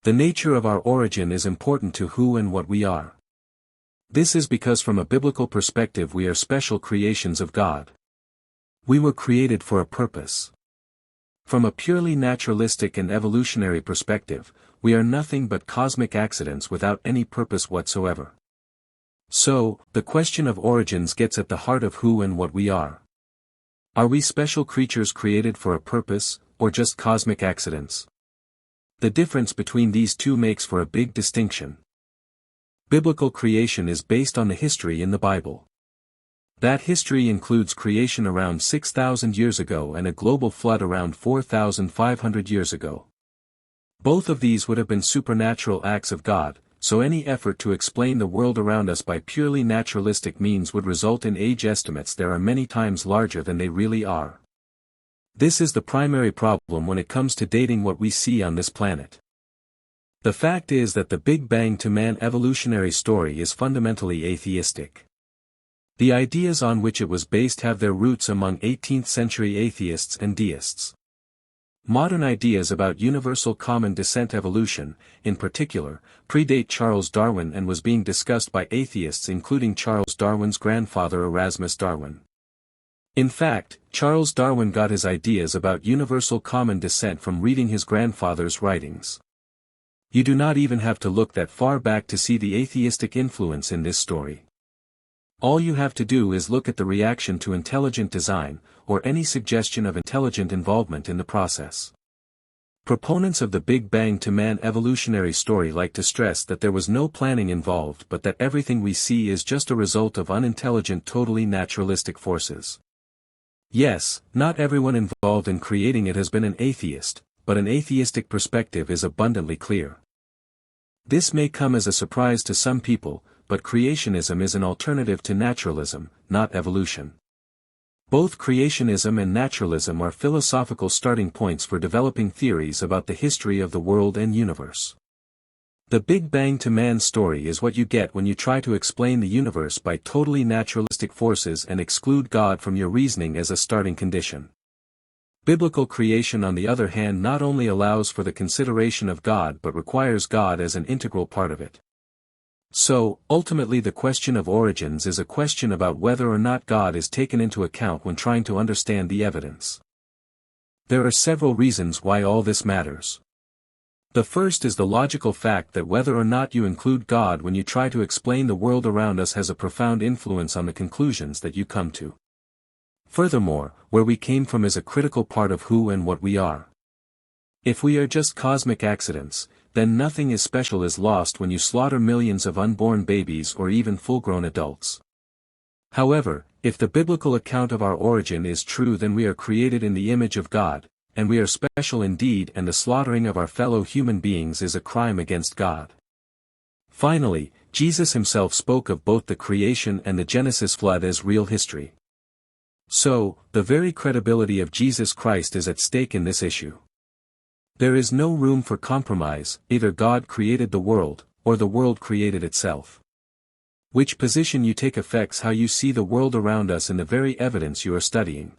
The nature of our origin is important to who and what we are. This is because from a biblical perspective we are special creations of God. We were created for a purpose. From a purely naturalistic and evolutionary perspective, we are nothing but cosmic accidents without any purpose whatsoever. So, the question of origins gets at the heart of who and what we are. Are we special creatures created for a purpose, or just cosmic accidents? The difference between these two makes for a big distinction. Biblical creation is based on the history in the Bible. That history includes creation around 6,000 years ago and a global flood around 4,500 years ago. Both of these would have been supernatural acts of God, so any effort to explain the world around us by purely naturalistic means would result in age estimates that are many times larger than they really are. This is the primary problem when it comes to dating what we see on this planet. The fact is that the Big Bang to Man evolutionary story is fundamentally atheistic. The ideas on which it was based have their roots among 18th-century atheists and deists. Modern ideas about universal common descent evolution, in particular, predate Charles Darwin and was being discussed by atheists including Charles Darwin's grandfather Erasmus Darwin. In fact, Charles Darwin got his ideas about universal common descent from reading his grandfather's writings. You do not even have to look that far back to see the atheistic influence in this story. All you have to do is look at the reaction to intelligent design, or any suggestion of intelligent involvement in the process. Proponents of the Big Bang to Man evolutionary story like to stress that there was no planning involved but that everything we see is just a result of unintelligent totally naturalistic forces. Yes, not everyone involved in creating it has been an atheist, but an atheistic perspective is abundantly clear. This may come as a surprise to some people, but creationism is an alternative to naturalism, not evolution. Both creationism and naturalism are philosophical starting points for developing theories about the history of the world and universe. The Big Bang to Man story is what you get when you try to explain the universe by totally naturalistic forces and exclude God from your reasoning as a starting condition. Biblical creation on the other hand not only allows for the consideration of God but requires God as an integral part of it. So, ultimately the question of origins is a question about whether or not God is taken into account when trying to understand the evidence. There are several reasons why all this matters. The first is the logical fact that whether or not you include God when you try to explain the world around us has a profound influence on the conclusions that you come to. Furthermore, where we came from is a critical part of who and what we are. If we are just cosmic accidents, then nothing as special is lost when you slaughter millions of unborn babies or even full-grown adults. However, if the biblical account of our origin is true, then we are created in the image of God, and we are special indeed, and the slaughtering of our fellow human beings is a crime against God. Finally, Jesus himself spoke of both the creation and the Genesis flood as real history. So, the very credibility of Jesus Christ is at stake in this issue. There is no room for compromise, either God created the world, or the world created itself. Which position you take affects how you see the world around us and the very evidence you are studying.